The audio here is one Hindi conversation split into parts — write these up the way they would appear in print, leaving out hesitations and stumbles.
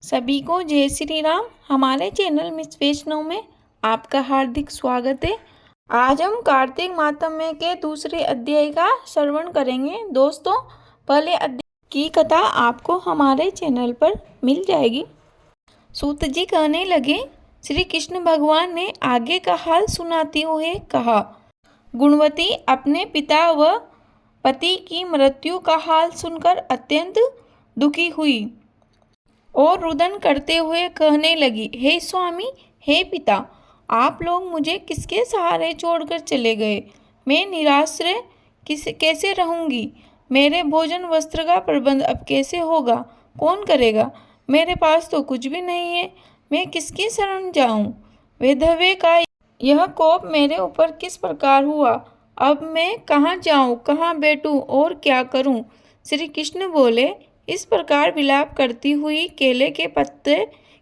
सभी को जय श्री राम। हमारे चैनल मिस वैष्णव में आपका हार्दिक स्वागत है। आज हम कार्तिक मातम्य के दूसरे अध्याय का श्रवण करेंगे। दोस्तों, पहले अध्याय की कथा आपको हमारे चैनल पर मिल जाएगी। सूत जी कहने लगे, श्री कृष्ण भगवान ने आगे का हाल सुनाते हुए कहा, गुणवती अपने पिता व पति की मृत्यु का हाल सुनकर अत्यंत दुखी हुई और रुदन करते हुए कहने लगी, हे स्वामी, हे पिता, आप लोग मुझे किसके सहारे छोड़कर चले गए। मैं निराश्रय कैसे रहूंगी। मेरे भोजन वस्त्र का प्रबंध अब कैसे होगा, कौन करेगा। मेरे पास तो कुछ भी नहीं है, मैं किसकी शरण जाऊं। वैधव्य का यह कोप मेरे ऊपर किस प्रकार हुआ। अब मैं कहाँ जाऊं, कहाँ बैठूं और क्या करूं। श्री कृष्ण बोले, इस प्रकार विलाप करती हुई केले के पत्ते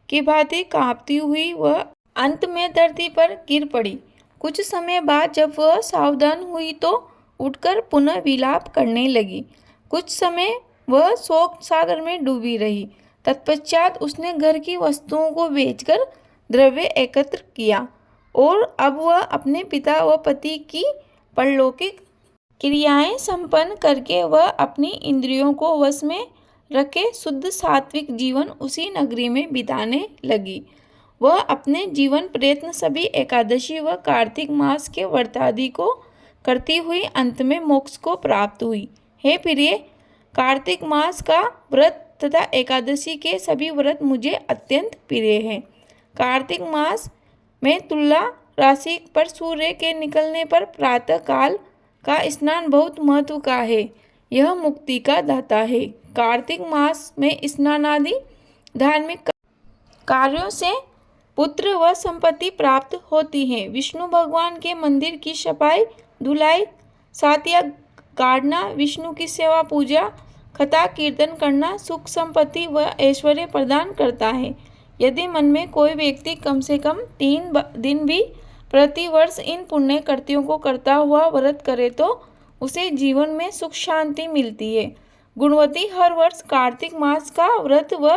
की भांति कांपती हुई वह अंत में धरती पर गिर पड़ी। कुछ समय बाद जब वह सावधान हुई तो उठकर पुनः विलाप करने लगी। कुछ समय वह शोक सागर में डूबी रही। तत्पश्चात उसने घर की वस्तुओं को बेचकर द्रव्य एकत्र किया और अब वह अपने पिता व पति की परलौकिक क्रियाएं संपन्न करके वह अपनी इंद्रियों को वश में रखे शुद्ध सात्विक जीवन उसी नगरी में बिताने लगी। वह अपने जीवन प्रयत्न सभी एकादशी व कार्तिक मास के व्रतादि को करती हुई अंत में मोक्ष को प्राप्त हुई। हे प्रिय, कार्तिक मास का व्रत तथा एकादशी के सभी व्रत मुझे अत्यंत प्रिय हैं। कार्तिक मास में तुला राशि पर सूर्य के निकलने पर प्रातः काल का स्नान बहुत महत्व का है। यह मुक्ति का दाता है। कार्तिक मास में स्नान आदि धार्मिक कार्यों से पुत्र व संपत्ति प्राप्त होती है। विष्णु भगवान के मंदिर की सफाई धुलाई, सातिया गाड़ना, विष्णु की सेवा पूजा, कथा कीर्तन करना सुख संपत्ति व ऐश्वर्य प्रदान करता है। यदि मन में कोई व्यक्ति कम से कम 3 दिन भी प्रतिवर्ष इन पुण्य कृत्यों को करता हुआ व्रत करे तो उसे जीवन में सुख शांति मिलती है। गुणवती हर वर्ष कार्तिक मास का व्रत व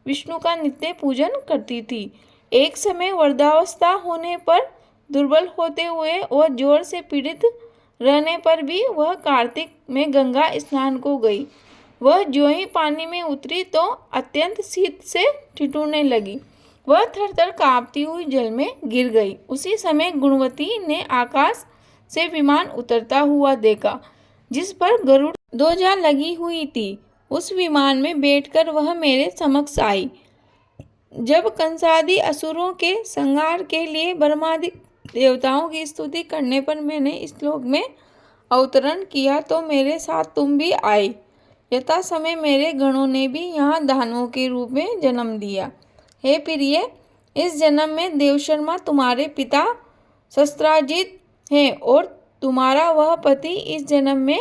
विष्णु का नित्य पूजन करती थी। एक समय वृद्धावस्था होने पर, दुर्बल होते हुए और जोर से पीड़ित रहने पर भी वह कार्तिक में गंगा स्नान को गई। वह जो ही पानी में उतरी तो अत्यंत शीत से ठिठुरने लगी। वह थरथर कांपती हुई जल में गिर गई। उसी समय गुणवती ने आकाश से विमान उतरता हुआ देखा, जिस पर गरुड़ ध्वजा लगी हुई थी। उस विमान में बैठकर वह मेरे समक्ष आई। जब कंसादि असुरों के संहार के लिए ब्रह्मादि देवताओं की स्तुति करने पर मैंने इस श्लोक में अवतरण किया तो मेरे साथ तुम भी आए। यथा समय मेरे गणों ने भी यहाँ दानवों के रूप में जन्म दिया। हे प्रिय, इस जन्म में देवशर्मा तुम्हारे पिता शस्त्राजित हैं और तुम्हारा वह पति इस जन्म में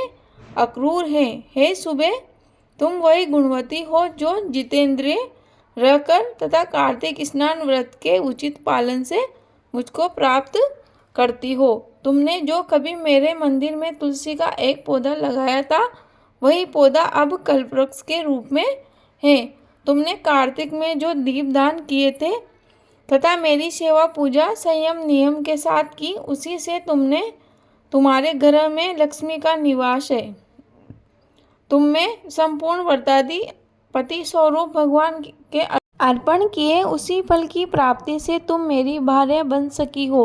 अक्रूर है। हे सुबह, तुम वही गुणवती हो जो जितेंद्रिय रहकर तथा कार्तिक स्नान व्रत के उचित पालन से मुझको प्राप्त करती हो। तुमने जो कभी मेरे मंदिर में तुलसी का एक पौधा लगाया था, वही पौधा अब कल्पवृक्ष के रूप में है। तुमने कार्तिक में जो दीपदान किए थे तथा मेरी सेवा पूजा संयम नियम के साथ की, उसी से तुम्हारे घर में लक्ष्मी का निवास है। तुम में संपूर्ण व्रतादि पति स्वरूप भगवान के अर्पण किए उसी फल की प्राप्ति से तुम मेरी भार्या बन सकी हो।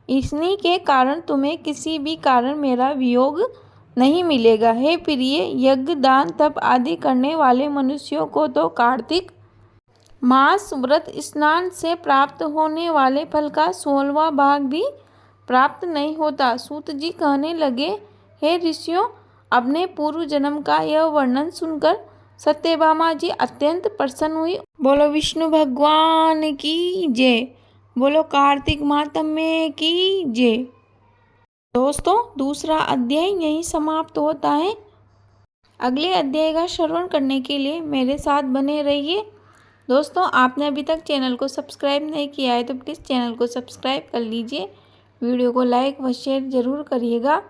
इन्हीं के कारण तुम्हें किसी भी कारण मेरा वियोग नहीं मिलेगा। हे प्रिय, यज्ञ दान तप आदि करने वाले मनुष्यों को तो कार्तिक मास व्रत स्नान से प्राप्त होने वाले फल का 16वां भाग भी प्राप्त नहीं होता। सूत जी कहने लगे, हे ऋषियों, अपने पूर्व जन्म का यह वर्णन सुनकर सत्यभामा जी अत्यंत प्रसन्न हुई। बोलो विष्णु भगवान की जय, बोलो कार्तिक मातम्य की जय। दोस्तों, दूसरा अध्याय यहीं समाप्त होता है। अगले अध्याय का श्रवण करने के लिए मेरे साथ बने रहिए। दोस्तों, आपने अभी तक चैनल को सब्सक्राइब नहीं किया है तो प्लीज़ चैनल को सब्सक्राइब कर लीजिए। वीडियो को लाइक व शेयर ज़रूर करिएगा।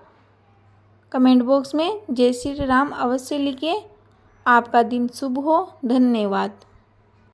कमेंट बॉक्स में जय श्री राम अवश्य लिखिए। आपका दिन शुभ हो। धन्यवाद।